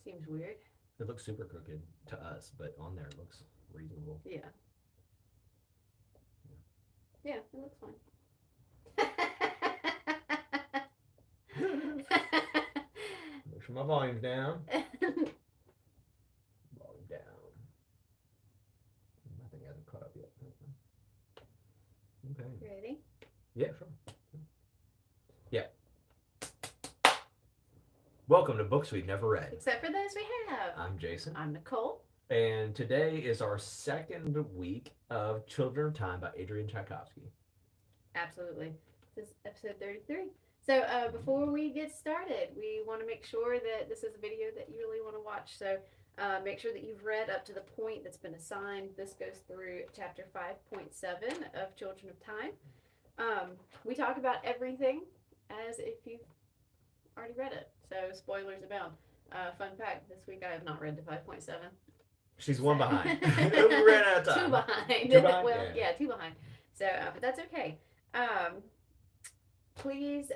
seems weird. It looks super crooked to us, but on there it looks reasonable. Yeah. Yeah, it looks fine. Make sure my volume's down. Volume down. My thing hasn't caught up yet. Okay. Ready? Yeah, sure. Yeah. Welcome to Books We've Never Read. Except for those we have. I'm Jason. I'm Nicole. And today is our second week of Children of Time by Adrian Tchaikovsky. Absolutely. This is episode 33. So before we get started, we want to make sure that this is a video that you really want to watch. So make sure that you've read up to the point that's been assigned. This goes through chapter 5.7 of Children of Time. We talk about everything as if you've already read it. So spoilers abound. Fun fact, this week I have not read to 5.7. She's one behind. We ran out of time. Two behind. Two behind? Well, yeah, two behind. So, but that's okay. Please,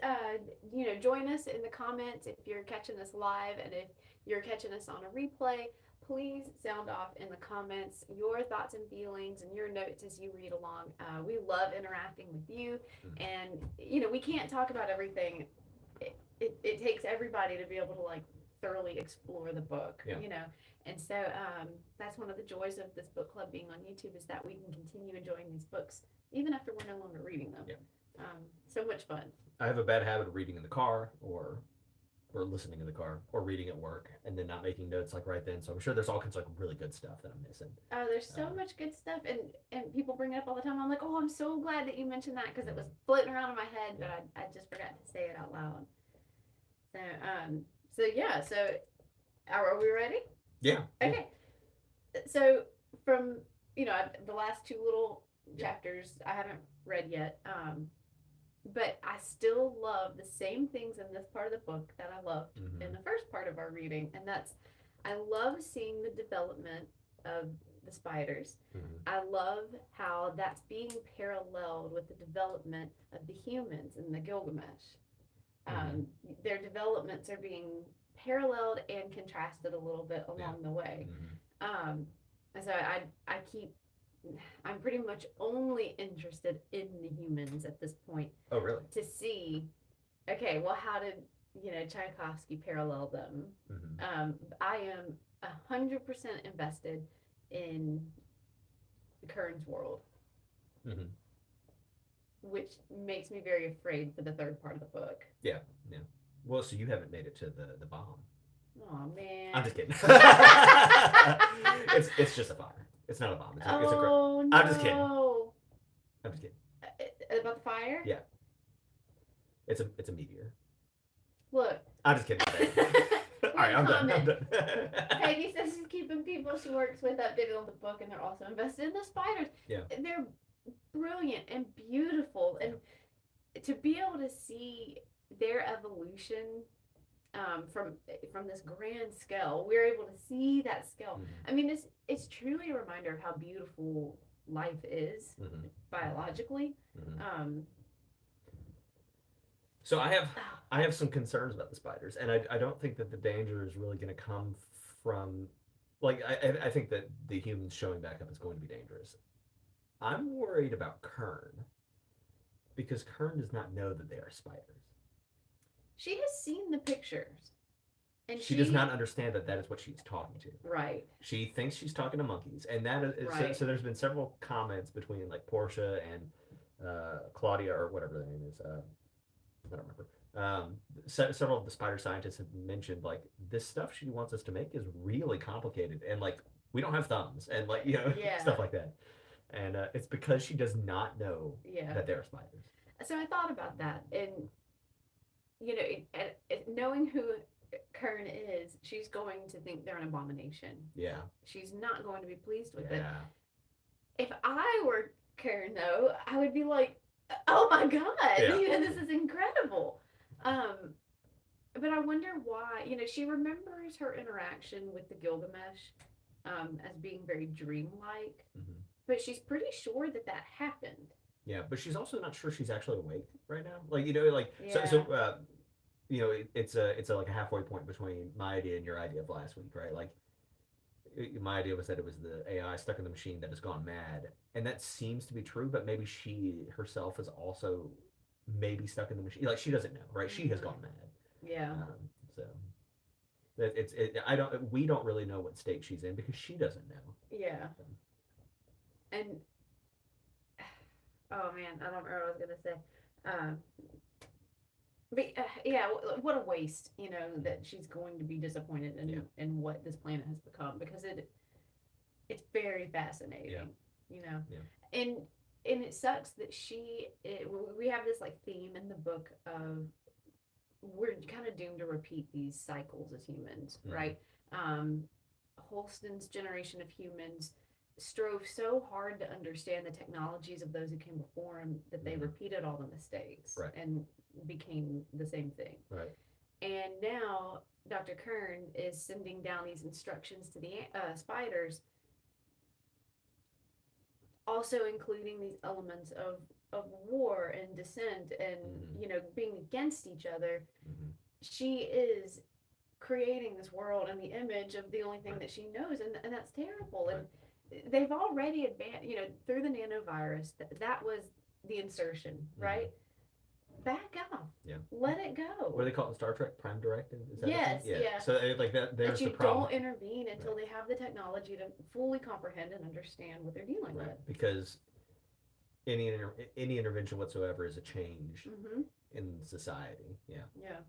join us in the comments if you're catching this live, and if you're catching us on a replay, please sound off in the comments your thoughts and feelings and your notes as you read along. We love interacting with you, and we can't talk about everything. It takes everybody to be able to thoroughly explore the book, and so that's one of the joys of this book club being on YouTube, is that we can continue enjoying these books even after we're no longer reading them. So much fun. I have a bad habit of reading in the car or listening in the car or reading at work and then not making notes right then. So I'm sure there's all kinds of really good stuff that I'm missing. Oh, there's so much good stuff, and people bring it up all the time. I'm like, oh, I'm so glad that you mentioned that, because it was floating around in my head, but I just forgot to say it out loud. So are we ready? Yeah. Okay. So from the last two little chapters I haven't read yet, but I still love the same things in this part of the book that I loved in the first part of our reading, and that's, I love seeing the development of the spiders. I love how that's being paralleled with the development of the humans in the Gilgamesh. Their developments are being paralleled and contrasted a little bit along the way. So I'm pretty much only interested in the humans at this point. Oh, really? To see, okay, well, how did Tchaikovsky parallel them? I am 100% invested in Kern's world, which makes me very afraid for the third part of the book. Yeah. Well, so you haven't made it to the bomb. Oh man! I'm just kidding. it's just a fire. It's not a bomb. It's a no. I'm just kidding. About the fire? Yeah. It's a meteor. Look. I'm just kidding. All right, I'm done. Peggy says she's keeping people she works with updated on the book, and they're also invested in the spiders. Yeah. They're brilliant and beautiful, and to be able to see their evolution from this grand scale, we're able to see that scale. I mean, it's truly a reminder of how beautiful life is biologically. So I have some concerns about the spiders, and I don't think that the danger is really going to come from, I think that the humans showing back up is going to be dangerous. I'm worried about Kern, because Kern does not know that they are spiders. She has seen the pictures. And she does not understand that is what she's talking to. Right. She thinks she's talking to monkeys, and that is right. So there's been several comments between Portia and Claudia, or whatever their name is. I don't remember. Several of the spider scientists have mentioned this stuff she wants us to make is really complicated, and we don't have thumbs, and stuff like that. And it's because she does not know that they're spiders. So I thought about that, and knowing who Kern is, she's going to think they're an abomination. Yeah. She's not going to be pleased with it. If I were Kern, though, I would be like, oh my God, this is incredible. But I wonder why, she remembers her interaction with the Gilgamesh as being very dreamlike, but she's pretty sure that happened. Yeah, but she's also not sure she's actually awake right now. it's like a halfway point between my idea and your idea of last week, right? Like my idea was that it was the AI stuck in the machine that has gone mad, and that seems to be true. But maybe she herself is also maybe stuck in the machine. Like she doesn't know, right? She has gone mad. Yeah. So I don't. We don't really know what state she's in because she doesn't know. Yeah. And oh man, I don't remember what I was gonna say. Um, but yeah, what a waste, that she's going to be disappointed in what this planet has become because it's very fascinating, Yeah. and it sucks that we have this like theme in the book of we're kind of doomed to repeat these cycles as humans, right? Holston's generation of humans strove so hard to understand the technologies of those who came before him that they repeated all the mistakes and became the same thing. Right. And now Dr. Kern is sending down these instructions to the spiders, also including these elements of war and dissent and being against each other. She is creating this world in the image of the only thing that she knows, and that's terrible. And they've already advanced, through the nanovirus. That was the insertion, right? Back off. Yeah. Let it go. What do they call it in Star Trek? Prime Directive? Is that yes. Yeah. So like there's that you the problem. Don't intervene until they have the technology to fully comprehend and understand what they're dealing with. Because any intervention whatsoever is a change in society. Yeah.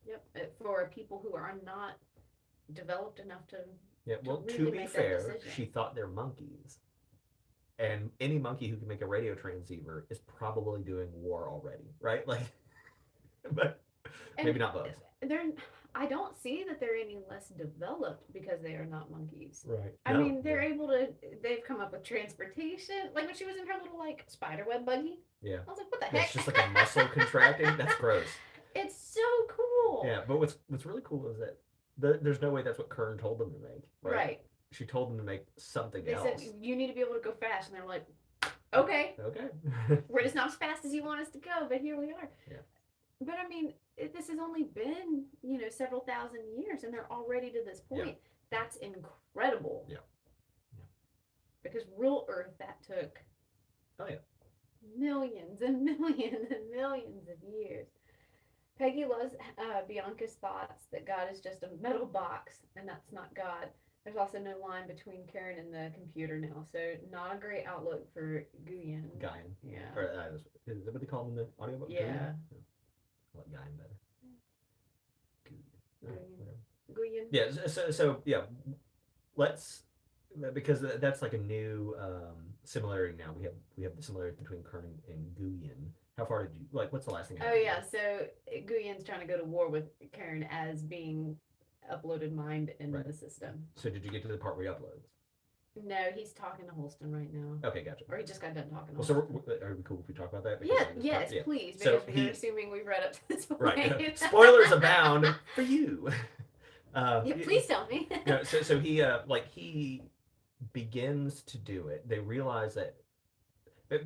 Yep. For people who are not developed enough to. Yeah. Well, to be fair, she thought they're monkeys. And any monkey who can make a radio transceiver is probably doing war already, right? Like, but maybe not bugs. I don't see that they're any less developed because they are not monkeys. Right. I mean, they're able to. They've come up with transportation. Like when she was in her little like spiderweb buggy. Yeah. I was like, what the heck? It's just like a muscle contracting. That's gross. It's so cool. Yeah, but what's really cool is that there's no way that's what Kern told them to make. Right. She told them to make something else. They said, you need to be able to go fast. And they're like, okay. We're just not as fast as you want us to go, but here we are. Yeah. But I mean, this has only been, several thousand years, and they're already to this point. Yeah. That's incredible. Yeah. Because real Earth, that took millions and millions and millions of years. Peggy loves Bianca's thoughts that God is just a metal box, and that's not God. There's also no line between Karen and the computer now, so not a great outlook for Guyan. Yeah. Or, is that what they call him in the audiobook? Yeah. I like Guyan better. Guyan. Yeah. So yeah. Let's because that's like a new similarity now. We have the similarity between Kern and Guyan. How far did you what's the last thing? Oh yeah. So Guyan's trying to go to war with Karen as being uploaded mind into the system. So did you get to the part where he uploads? No, he's talking to Holston right now. Okay, gotcha. Or he just got done talking to Holston. So are we cool if we talk about that? Yes, please. Because we're assuming we've read up to this point. Right. Spoilers abound for you. Please tell me. So he begins to do it. They realize that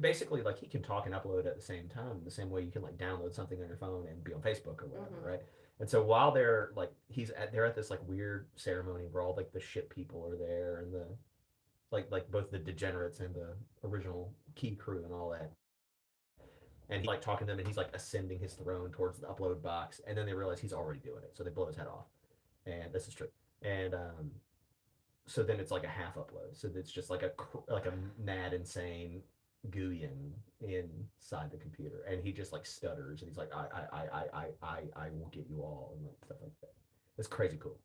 basically he can talk and upload at the same time, the same way you can download something on your phone and be on Facebook or whatever, right? And so while they're they're at this weird ceremony where all the ship people are there and the both the degenerates and the original key crew and all that. And he's talking to them and he's ascending his throne towards the upload box, and then they realize he's already doing it, so they blow his head off. And this is true. And so then it's a half upload. So it's just a mad, insane Guyan inside the computer, and he just stutters, and he's like, I will get you all, and stuff like that. It's crazy cool.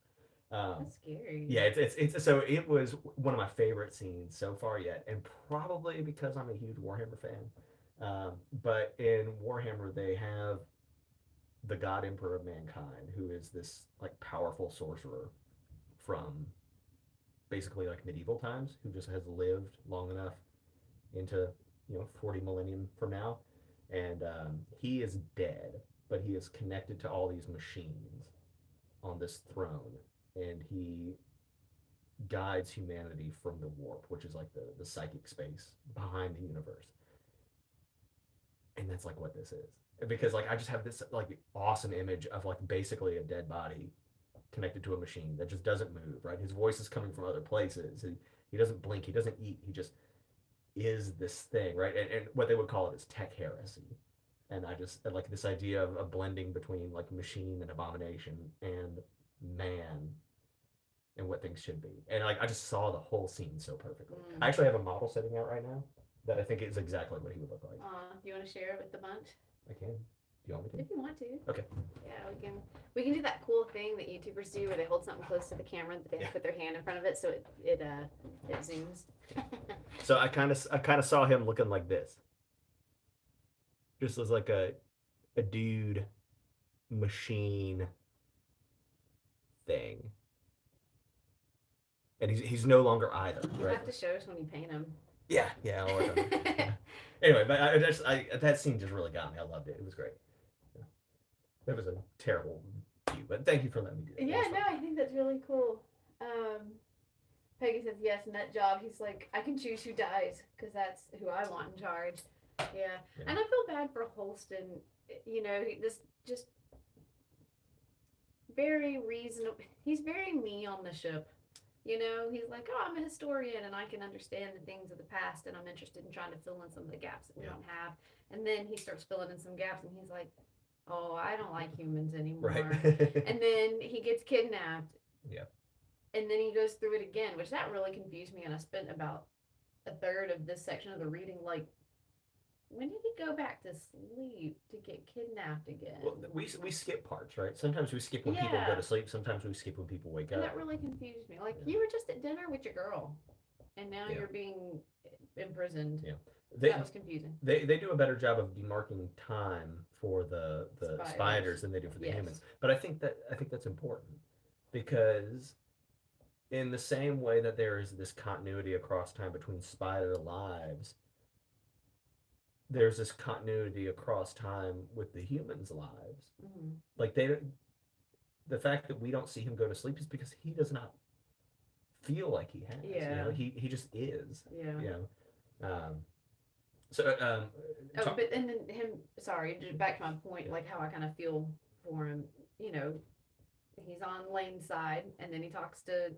That's scary. Yeah, it's so it was one of my favorite scenes so far yet, and probably because I'm a huge Warhammer fan. But in Warhammer they have the God Emperor of Mankind, who is this powerful sorcerer from basically medieval times, who just has lived long enough into 40 millennium from now, and he is dead, but he is connected to all these machines on this throne, and he guides humanity from the warp, which is the psychic space behind the universe. And that's like what this is. Because like I just have this like awesome image of like basically a dead body connected to a machine that just doesn't move, right? His voice is coming from other places. He doesn't blink, he doesn't eat, he just is this thing, right? And what they would call it is tech heresy. And I just like this idea of a blending between like machine and abomination and man and what things should be. And like I just saw the whole scene so perfectly. I actually have a model sitting out right now that I think is exactly what he would look like. Do you want to share it with the bunch? I can. Do you want me to? If you want to. Okay. Yeah, we can do that cool thing that YouTubers do where they hold something close to the camera and they put their hand in front of it so it zooms. So I kind of saw him looking like this. Just as like a dude machine thing. And he's no longer either, You right? have to show us when you paint him. Yeah, I'll work on it. Anyway, but that scene just really got me. I loved it. It was great. That was a terrible view, but thank you for letting me do that. Yeah, no, I think that's really cool. Peggy says yes, nut job. He's like, I can choose who dies because that's who I want in charge. Yeah, and I feel bad for Holston. You know, this just very reasonable. He's very me on the ship. You know, he's like, oh, I'm a historian and I can understand the things of the past and I'm interested in trying to fill in some of the gaps that we don't have. And then he starts filling in some gaps and he's like, oh, I don't like humans anymore. Right. And then he gets kidnapped. Yeah. And then he goes through it again, which that really confused me. And I spent about a third of this section of the reading like, when did he go back to sleep to get kidnapped again? Well, we skip parts, right? Sometimes we skip when people go to sleep. Sometimes we skip when people wake up. And that really confused me. Like, you were just at dinner with your girl, and now you're being imprisoned. Yeah. That was confusing. They do a better job of demarking time for the spiders than they do for the humans. But I think that's important because in the same way that there is this continuity across time between spider lives, there's this continuity across time with the humans' lives. Mm-hmm. Like the fact that we don't see him go to sleep is because he does not feel like he has. Yeah. You know, he just is. Yeah. You know. But and then him. Sorry, back to my point. Like how I kind of feel for him. You know, he's on Lane's side, and then he talks to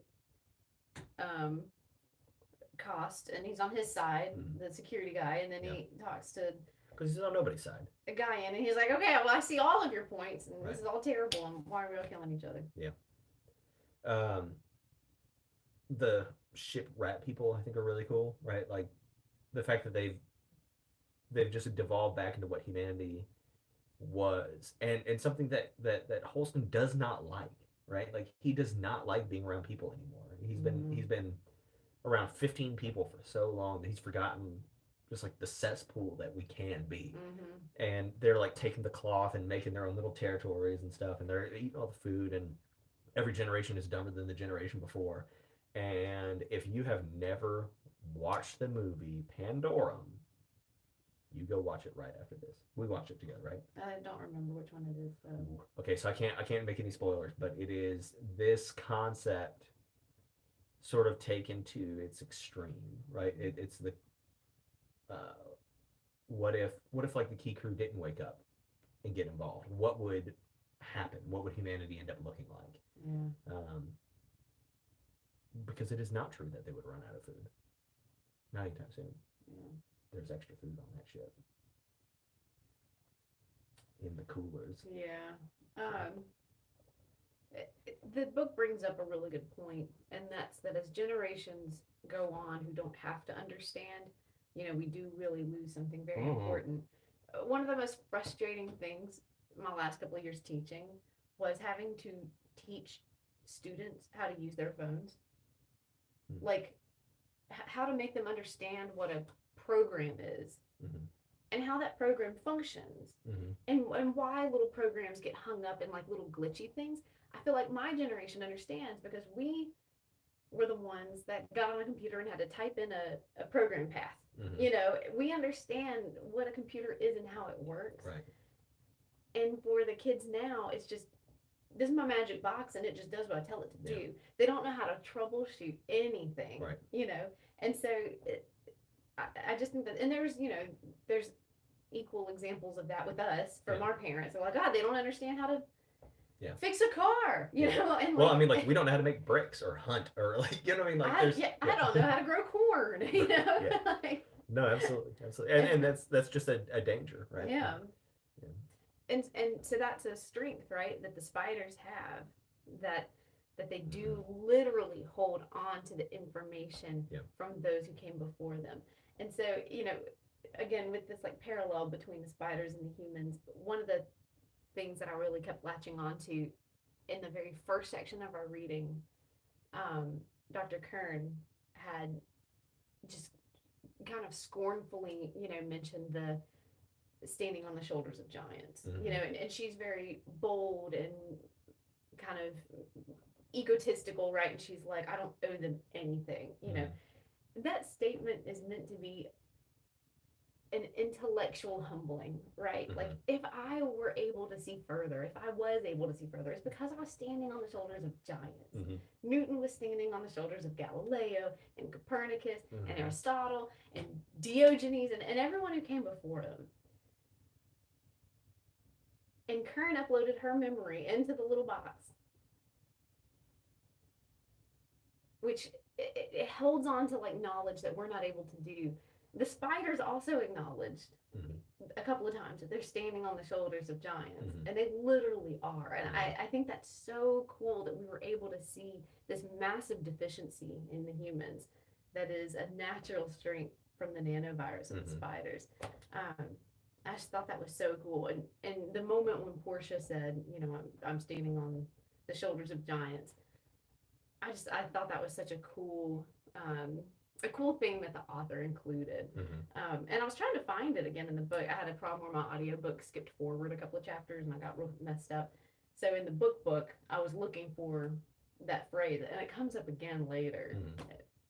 Cost, and he's on his side, the security guy, and then he talks to because he's on nobody's side. A guy in, and he's like, okay, well, I see all of your points, and this is all terrible, and why are we all killing each other? Yeah. The ship rat people, I think, are really cool, right? Like the fact that they've just devolved back into what humanity was, and something that Holston does not like, right? Like he does not like being around people anymore. He's been around 15 people for so long that he's forgotten just like the cesspool that we can be. And they're like taking the cloth and making their own little territories and stuff, and they're eating all the food, and every generation is dumber than the generation before. And if you have never watched the movie Pandorum, you go watch it right after this. We watched it together, right? I don't remember which one it is though. Okay, so I can't make any spoilers, but it is this concept sort of taken to its extreme, right? It's the what if like the key crew didn't wake up and get involved? What would happen? What would humanity end up looking like? Yeah. Because it is not true that they would run out of food. Not anytime soon. Yeah. There's extra food on that ship. In the coolers. Yeah. The book brings up a really good point, and that's that as generations go on who don't have to understand, you know, we do really lose something very important. One of the most frustrating things my last couple of years teaching was having to teach students how to use their phones. Like how to make them understand what a program is and how that program functions and why little programs get hung up in like little glitchy things. I feel like my generation understands because we were the ones that got on a computer and had to type in a program path. You know, we understand what a computer is and how it works. Right. And for the kids now, it's just, this is my magic box and it just does what I tell it to do. They don't know how to troubleshoot anything. Right. You know, and so I just think that, and there's, you know, there's equal examples of that with us from Yeah. our parents. They're like, God, they don't understand how to Yeah. fix a car, you Yeah. know? And Well, I mean, like we don't know how to make bricks or hunt or like you know what I mean. Like there's I don't know how to grow corn, you know? Yeah. Like, No, absolutely, absolutely, and that's just a danger, right? yeah. Yeah. And so that's a strength, right? That the spiders have, that they do literally hold on to the information Yeah. from those who came before them. And so, you know, again, with this like parallel between the spiders and the humans, one of the things that I really kept latching on to in the very first section of our reading, Dr. Kern had just kind of scornfully, you know, mentioned the standing on the shoulders of giants, you know, and she's very bold and kind of egotistical, right? And she's like, I don't owe them anything, you know. That statement is meant to be an intellectual humbling, right? Like, if I were able to see further, if I was able to see further, it's because I was standing on the shoulders of giants. Newton was standing on the shoulders of Galileo and Copernicus and Aristotle and Diogenes and everyone who came before them. And Kern uploaded her memory into the little box, which it holds on to like knowledge that we're not able to do. The spiders also acknowledged a couple of times that they're standing on the shoulders of giants, and they literally are. And I think that's so cool that we were able to see this massive deficiency in the humans that is a natural strength from the nanovirus of the spiders. I just thought that was so cool. And the moment when Portia said, you know, I'm standing on the shoulders of giants, I thought that was such a cool thing that the author included. And I was trying to find it again in the book. I had a problem where my audiobook skipped forward a couple of chapters and I got real messed up. So in the book, I was looking for that phrase and it comes up again later.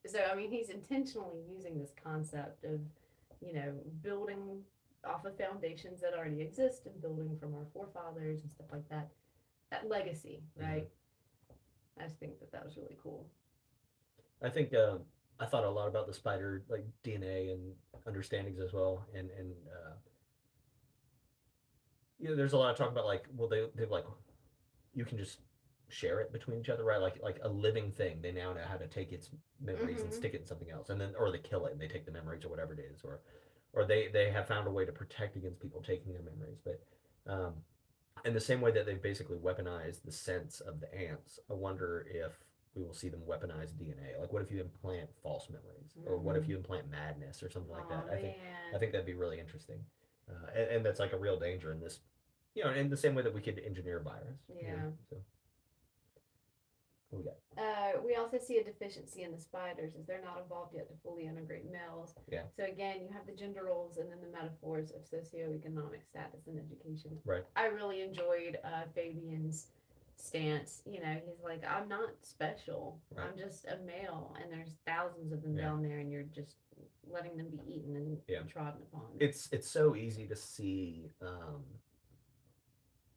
So, I mean, he's intentionally using this concept of, you know, building off of foundations that already exist and building from our forefathers and stuff like that. That legacy, right? I just think that was really cool. I think I thought a lot about the spider like DNA and understandings as well, and you know, there's a lot of talk about like, well, they like you can just share it between each other, right? Like a living thing, they now know how to take its memories and stick it in something else, and then or they kill it and they take the memories or whatever it is, or they have found a way to protect against people taking their memories, but. In the same way that they've basically weaponized the sense of the ants, I wonder if we will see them weaponize DNA. Like, what if you implant false memories, or what if you implant madness, or something like that? I think that'd be really interesting, and that's like a real danger in this, you know, in the same way that we could engineer virus. Yeah. You know, so what we got? We also see a deficiency in the spiders as they're not evolved yet to fully integrate males. Yeah. So again, you have the gender roles and then the metaphors of socioeconomic status and education. Right. I really enjoyed Fabian's stance. You know, he's like, I'm not special. Right. I'm just a male, and there's thousands of them down there, and you're just letting them be eaten and trodden upon. It's so easy to see.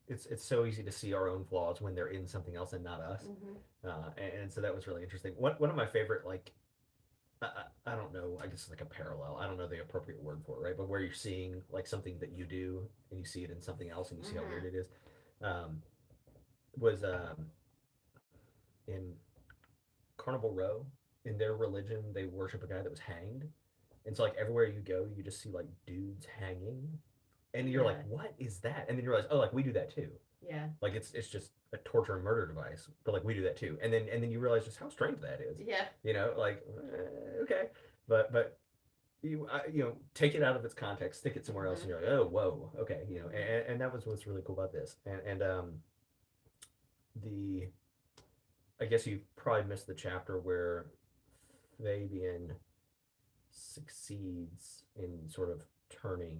It's so easy to see our own flaws when they're in something else and not us, and so that was really interesting. One of my favorite, like, I don't know, I guess like a parallel. I don't know the appropriate word for it, right? But where you're seeing like something that you do and you see it in something else and you see how weird it is, was in Carnival Row. In their religion, they worship a guy that was hanged, and so like everywhere you go, you just see like dudes hanging. And you're like, what is that? And then you realize, oh, like we do that too. Yeah. Like it's just a torture and murder device, but like we do that too. And then you realize just how strange that is. Yeah. You know, like okay, but you know, take it out of its context, stick it somewhere else, and you're like, oh, whoa, okay, you know. And that was what's really cool about this. And I guess you probably missed the chapter where Fabian succeeds in sort of turning.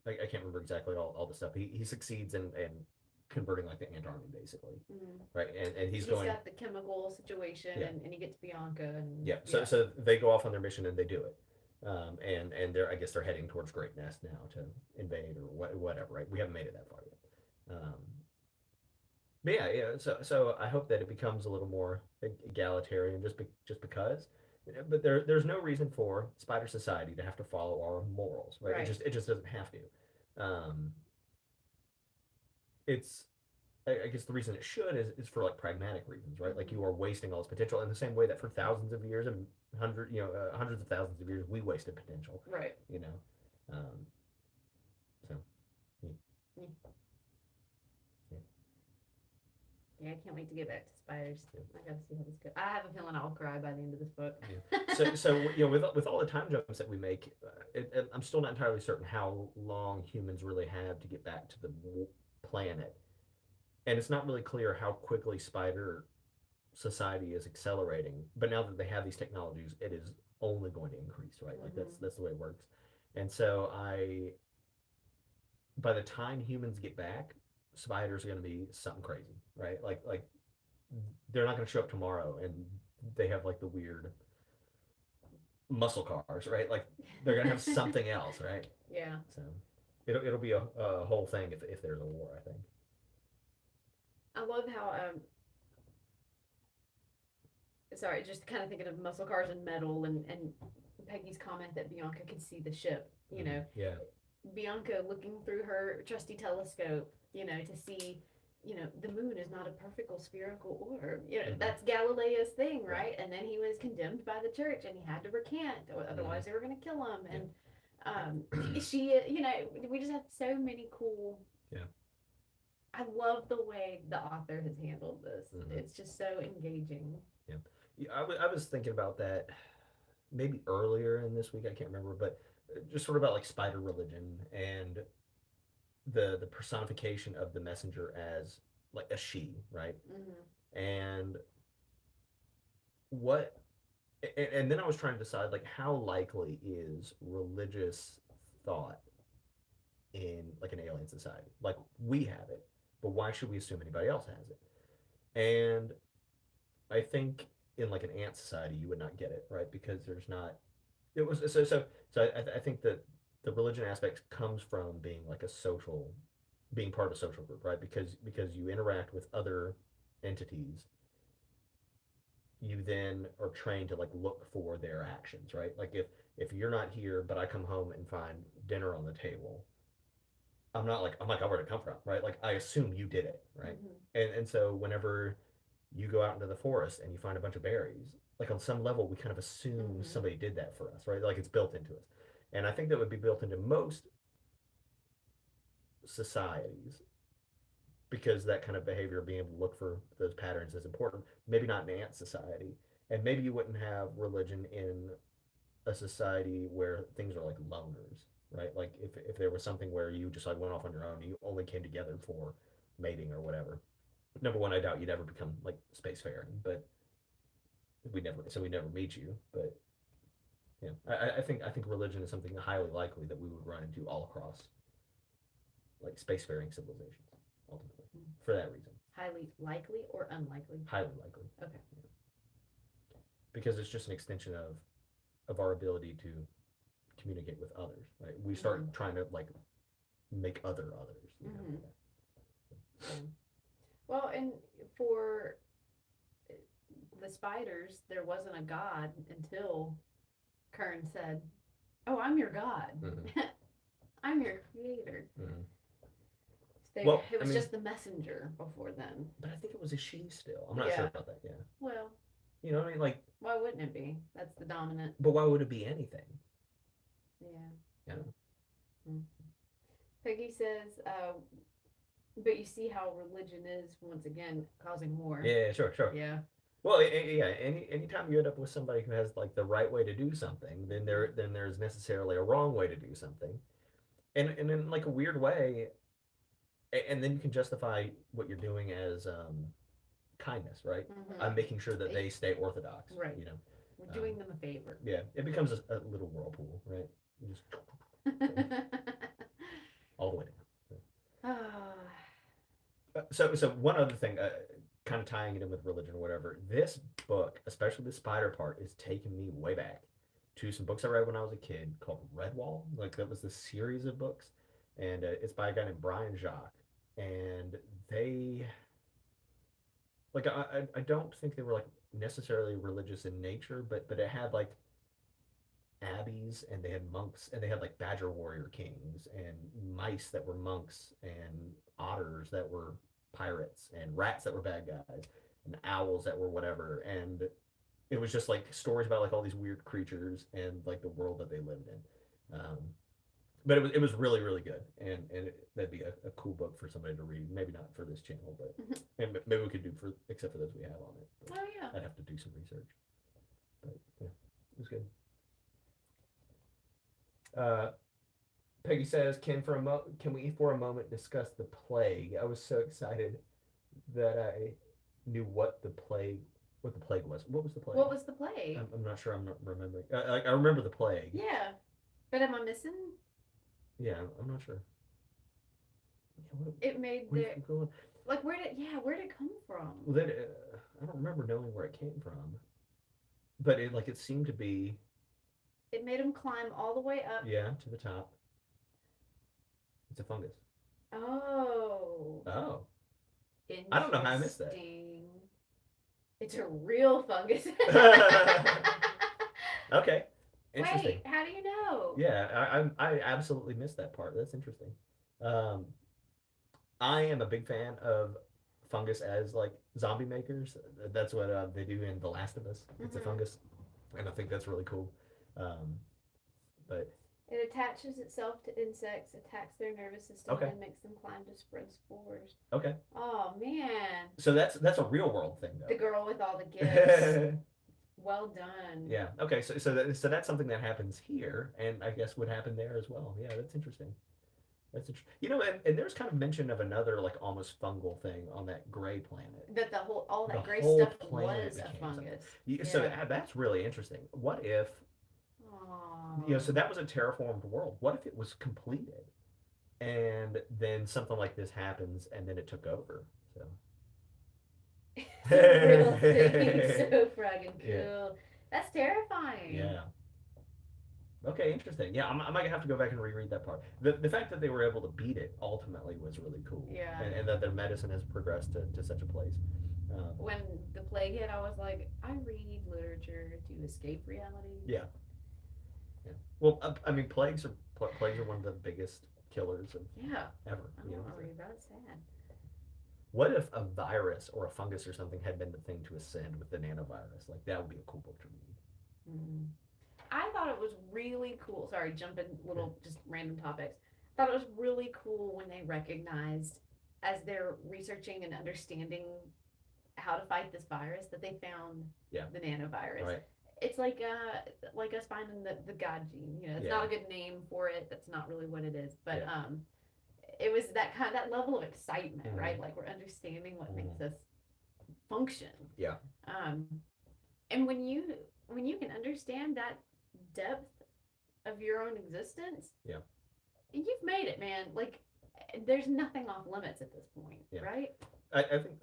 I can't remember exactly all the stuff. He succeeds in converting like the ant army basically, right? And he's going. Got the chemical situation, and he gets Bianca. And so they go off on their mission and they do it, and I guess they're heading towards Great Nest now to invade or whatever, right? We haven't made it that far yet. But yeah. So I hope that it becomes a little more egalitarian, just because. But there's no reason for Spider Society to have to follow our morals, right? It just doesn't have to. Um, it's I guess the reason it should is for like pragmatic reasons, right? Like you are wasting all this potential in the same way that for thousands of years and hundreds of thousands of years we wasted potential, Right. you know. Um, so yeah, Yeah. yeah. Yeah, I can't wait to get back to spiders. I gotta see how this goes. I have a feeling I'll cry by the end of this book. Yeah. So with all the time jumps that we make, I'm still not entirely certain how long humans really have to get back to the planet, and it's not really clear how quickly spider society is accelerating. But now that they have these technologies, it is only going to increase, right? Like that's the way it works. And so by the time humans get back, spiders are going to be something crazy, right? Like they're not going to show up tomorrow, and they have like the weird muscle cars, right? Like they're going to have something else, right? Yeah. So it'll be a whole thing if there's a war, I think. I love how sorry, just kind of thinking of muscle cars and metal and Peggy's comment that Bianca could see the ship, you know. Yeah. Bianca looking through her trusty telescope, you know, to see, you know, the moon is not a perfect spherical orb. You know, that's Galileo's thing, right? And then he was condemned by the church and he had to recant, or otherwise they were going to kill him. And she, you know, we just have so many cool. Yeah. I love the way the author has handled this. It's just so engaging. Yeah. I was thinking about that maybe earlier in this week. I can't remember, but just sort of about like spider religion and the personification of the messenger as like a she, right? And what and then I was trying to decide like how likely is religious thought in like an alien society? Like we have it, but why should we assume anybody else has it? And I think in like an ant society you would not get it, right? Because there's not it was I think that the religion aspect comes from being like a social being part of a social group, right? Because you interact with other entities, you then are trained to like look for their actions, right? Like if you're not here but I come home and find dinner on the table, I'm like, oh, where'd it come from, right? Like I assume you did it, right? And so whenever you go out into the forest and you find a bunch of berries, like on some level we kind of assume somebody did that for us, right? Like it's built into us. And I think that would be built into most societies because that kind of behavior, being able to look for those patterns, is important. Maybe not in an ant society, and maybe you wouldn't have religion in a society where things are like loners, right? Like if there was something where you just like went off on your own, you only came together for mating or whatever. Number one, I doubt you'd ever become like spacefaring, but we never meet you. But yeah, I think religion is something highly likely that we would run into all across like spacefaring civilizations ultimately for that reason. Highly likely or unlikely? Highly likely. Okay. Yeah. Because it's just an extension of our ability to communicate with others, right? We start trying to like make others. You know? Yeah. Well, and for the spiders, there wasn't a god until Kern said, "Oh, I'm your god. I'm your creator." So it was just the messenger before then. But I think it was a she still. I'm not sure about that. Yeah. Well, you know what I mean? Like, why wouldn't it be? That's the dominant. But why would it be anything? Yeah. Peggy says, but you see how religion is once again causing war. Yeah, sure. Yeah. Well, yeah. Anytime you end up with somebody who has like the right way to do something, then there's necessarily a wrong way to do something, and in like a weird way, and then you can justify what you're doing as kindness, right? I'm making sure that they stay orthodox, right? You know, we're doing them a favor. Yeah, it becomes a little whirlpool, right? You just all the way down. So one other thing, kind of tying it in with religion or whatever, this book, especially the spider part, is taking me way back to some books I read when I was a kid called Redwall. Like that was the series of books, and it's by a guy named Brian Jacques, and they like I don't think they were like necessarily religious in nature, but it had like abbeys, and they had monks, and they had like badger warrior kings, and mice that were monks, and otters that were pirates, and rats that were bad guys, and owls that were whatever. And it was just like stories about like all these weird creatures and like the world that they lived in. But it was really really good, and that'd be a cool book for somebody to read. Maybe not for this channel, but and maybe we could do for except for those we have on it. But Oh yeah. I'd have to do some research. But yeah, it was good. Peggy says, can we for a moment discuss the plague? I was so excited that I knew what the plague was. What was the plague? What was the plague? I'm not sure. I'm not remembering. I remember the plague. Yeah, but am I missing? Yeah, I'm not sure. Yeah, It made where the you going? like where did it come from? Well, then I don't remember knowing where it came from, but it seemed to be It made him climb all the way up. yeah to the top. It's a fungus. Oh. Oh, I don't know how I missed that. Interesting. It's a real fungus. Okay, interesting. Wait, how do you know? Yeah, I absolutely missed that part. That's interesting. I am a big fan of fungus as like zombie makers. That's what they do in The Last of Us. It's a fungus, and I think that's really cool. But It attaches itself to insects, attacks their nervous system, Okay. and makes them climb to spread spores. okay, Oh man, so that's a real world thing the though. girl with all the gifts. Well done. Yeah. Okay. So that's something that happens here, and I guess would happen there as well. Yeah, that's interesting. That's interesting. You know, and there's kind of mention of another like almost fungal thing on that gray planet. That all that The gray whole stuff planet was a became fungus. So Yeah. that's really interesting. What if Aw. so that was a terraformed world. What if it was completed, and then something like this happens, and then it took over? So It's a real thing. So friggin' cool. Yeah. That's terrifying. yeah. Okay, interesting. Yeah, I might have to go back and reread that part. The fact that they were able to beat it ultimately was really cool. Yeah. And that their medicine has progressed to such a place. When the plague hit, I was like, I read literature to escape reality. Yeah. Yeah. Well, I mean, plagues are one of the biggest killers of Yeah. ever. I don't want to read about it. Sad. What if a virus or a fungus or something had been the thing to ascend with the nanovirus? Like that would be a cool book to read. Mm. I thought it was really cool. Sorry, jumping little just random topics. I thought it was really cool when they recognized, as they're researching and understanding how to fight this virus, that they found the nanovirus. Right. It's like us finding the God gene. You know, it's not a good name for it. That's not really what it is. But it was that level of excitement, right? Like we're understanding what makes us function. Yeah. And when you can understand that depth of your own existence, you've made it, man. Like there's nothing off limits at this point, right? I think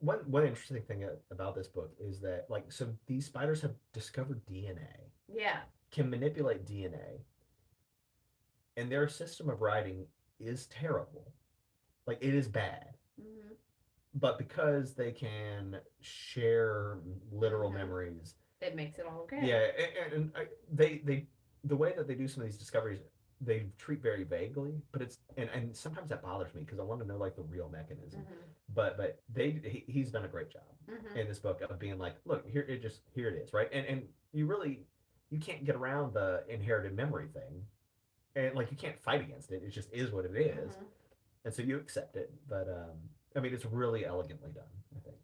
one interesting thing about this book is that so these spiders have discovered DNA. Yeah. Can manipulate DNA, and their system of writing is terrible. Like it is bad. Mm-hmm. But because they can share literal memories, it makes it all okay. Yeah, and they the way that they do some of these discoveries, they treat very vaguely, but it's and sometimes that bothers me because I want to know like the real mechanism. But he's done a great job in this book of being like, look, here it is, right? And you can't get around the inherited memory thing, and like you can't fight against it. It just is what it is, and so you accept it. But I mean, it's really elegantly done, I think.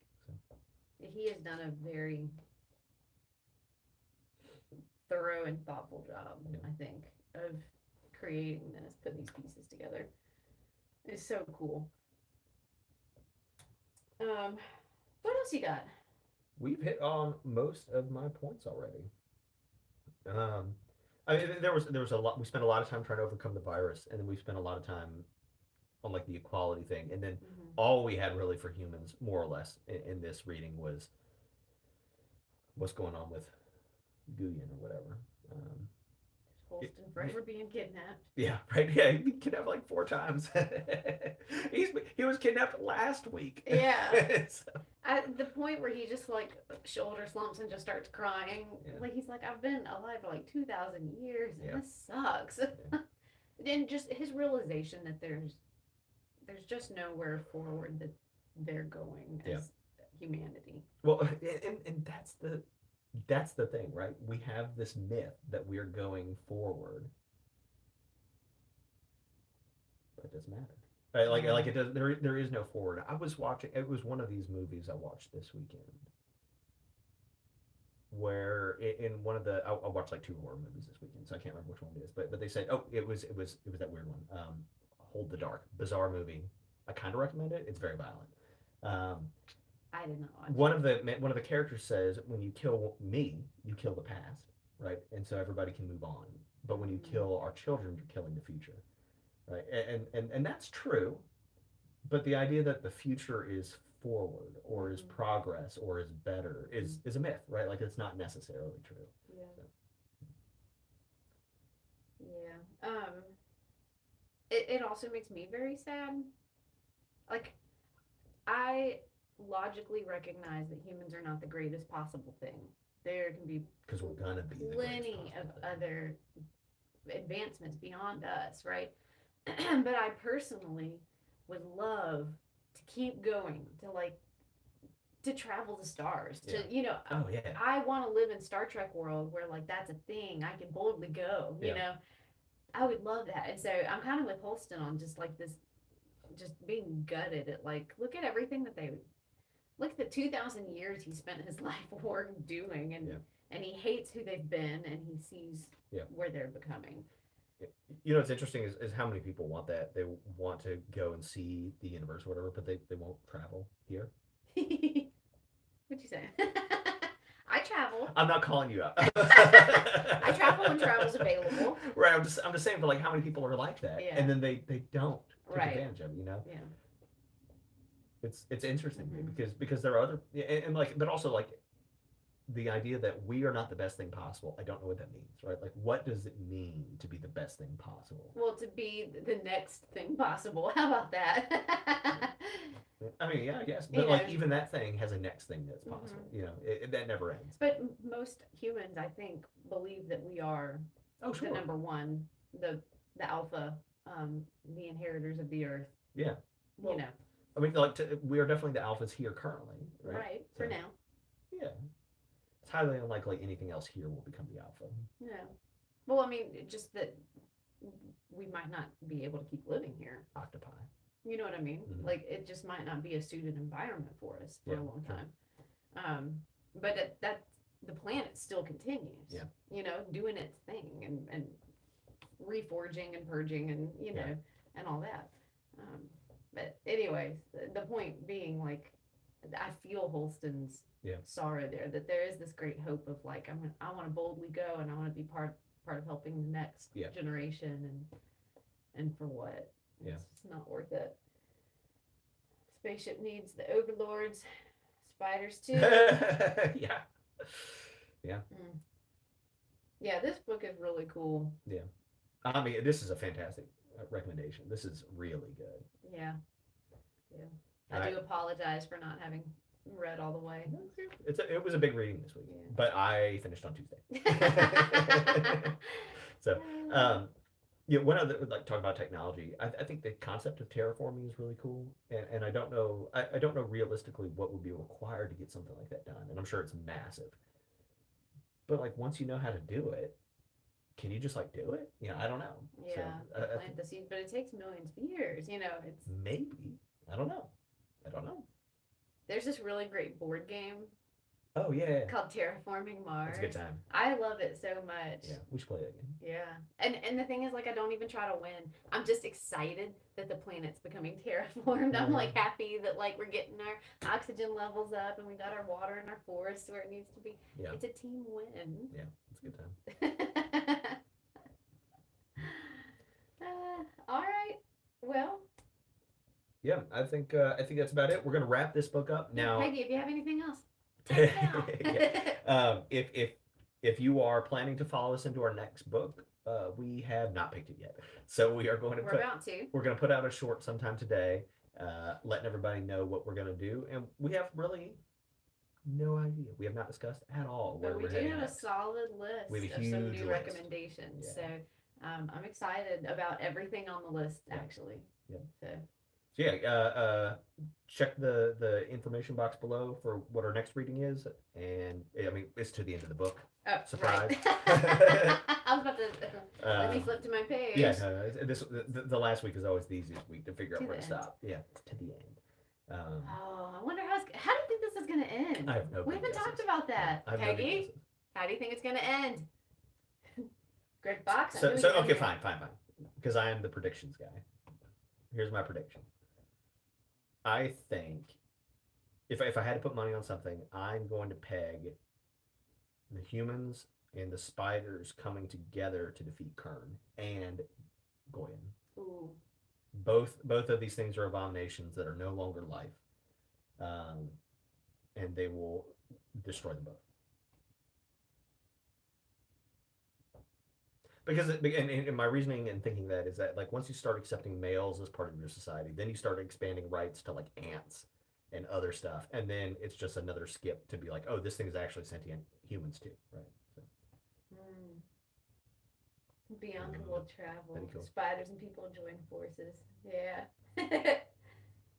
So. He has done a very thorough and thoughtful job, I think, of creating this, putting these pieces together. It's so cool. What else you got? We've hit on most of my points already. I mean, there was a lot. We spent a lot of time trying to overcome the virus, and then we spent a lot of time on like the equality thing, and then all we had really for humans, more or less, in this reading was what's going on with Guyen or whatever. Holston forever being kidnapped. Yeah, right. Yeah, he been kidnapped like 4 times. He was kidnapped last week. Yeah. So. At the point where he just like shoulder slumps and just starts crying, Yeah. like he's like, I've been alive for like 2,000 years and Yeah. this sucks. And just his realization that there's just nowhere forward that they're going Yeah. as humanity. Well, and that's the thing, right? We have this myth that we're going forward, but it doesn't matter. Right? Like it does. There is no forward. I was watching. It was one of these movies I watched this weekend, where in one of the I watched like two horror movies this weekend, so I can't remember which one it is. But they said, oh, it was that weird one. Hold the Dark, bizarre movie. I kind of recommend it. It's very violent. Um, I did not watch one of the characters says, when you kill me, you kill the past, right? And so everybody can move on. But when you kill our children, you're killing the future, right? And that's true. But the idea that the future is forward or is progress or is better is a myth, right? Like it's not necessarily true. Yeah. So. Yeah. It also makes me very sad. Like, I logically recognize that humans are not the greatest possible thing. There can be Because we're gonna be the plenty of other advancements beyond us, right? But I personally would love to keep going, to like to travel the stars, to Oh yeah. I want to live in Star Trek world where like that's a thing. I can boldly go, you know. I would love that. And so I'm kind of with Holston on just like this, just being gutted at like, look at everything that look at the 2,000 years he spent his life work doing, and he hates who they've been, and he sees where they're becoming. You know what's interesting is how many people want that. They want to go and see the universe or whatever, but they won't travel here. What'd you say? I travel. I'm not calling you out. I travel when travel's available. Right. I'm just saying, but like, how many people are like that, and then they don't take advantage of it, you know? Yeah. It's interesting because there are other and like, but also like the idea that we are not the best thing possible. I don't know what that means, right? Like, what does it mean to be the best thing possible? Well, to be the next thing possible. How about that? I mean, yeah, I guess, but like even that thing has a next thing that's possible. You know, that never ends. But most humans, I think, believe that we are the number one, the alpha, the inheritors of the earth. Yeah. Well, you know. I mean, like we are definitely the alphas here currently, right? Right. For now. Yeah. It's highly unlikely anything else here will become the alpha. Yeah. Well, I mean, just that we might not be able to keep living here. Octopi. You know what I mean? Like, it just might not be a suited environment for us for a long time. But that the planet still continues. Yeah. You know, doing its thing and reforging and purging and and all that. But anyways, the point being, like, I feel Holston's sorrow there, that there is this great hope of like, I want to boldly go, and I want to be part of helping the next generation, and for what? It's just not worth it. Spaceship needs the overlords, spiders too. Yeah. Yeah, this book is really cool. Yeah. I mean, this is a fantastic recommendation. This is really good. Yeah. I do apologize for not having read all the way. It was a big reading this week, but I finished on Tuesday. So, one other, like, talk about technology. I think the concept of terraforming is really cool, and I don't know realistically what would be required to get something like that done, and I'm sure it's massive. But like, once you know how to do it, can you just like do it? I don't know. Yeah, so, plant the seeds, but it takes millions of years. It's maybe. I don't know. There's this really great board game. Oh yeah. Called Terraforming Mars. It's a good time. I love it so much. Yeah, we should play it again. Yeah, and the thing is, like, I don't even try to win. I'm just excited that the planet's becoming terraformed. I'm like happy that like we're getting our oxygen levels up and we got our water and our forests where it needs to be. Yeah. It's a team win. Yeah, it's a good time. All right. Well. Yeah, I think that's about it. We're gonna wrap this book up now. Peggy, if you have anything else, take it out. If you are planning to follow us into our next book, we have not picked it yet, so we are going to. We're about to. We're going to put out a short sometime today, letting everybody know what we're going to do. And we have really no idea. We have not discussed at all where But we we're do heading have a next. solid We list have a of some huge new list. recommendations. Yeah. So I'm excited about everything on the list, Yeah. actually. Yeah. So So yeah, check the information box below for what our next reading is, and I mean it's to the end of the book. oh, Surprise. Right. I was about to let me Um, flip to my page. Yeah, the last week is always the easiest week to figure To out where the to end. stop. Yeah, to the end. Oh, I wonder how do you think this is gonna end? I have no. We haven't guesses. talked about that. I have no Peggy, guesses. how do you think it's gonna end? Greg Fox. So okay, fine. Because I am the predictions guy. Here's my prediction. I think if I had to put money on something, I'm going to peg the humans and the spiders coming together to defeat Kern and Goyen. Ooh. Both of these things are abominations that are no longer life, and they will destroy them both. Because and my reasoning and thinking that is that like once you start accepting males as part of your society, then you start expanding rights to like ants and other stuff, and then it's just another skip to be like, oh, this thing is actually sentient humans too, right? So, Beyond will travel. Very cool. Spiders and people join forces. Yeah.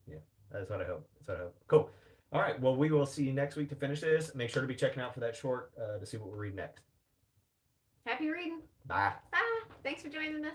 yeah, that's what I hope. That's what I hope. Cool. All right. Well, we will see you next week to finish this. Make sure to be checking out for that short to see what we're reading next. Happy reading. Bye. Bye. Thanks for joining us.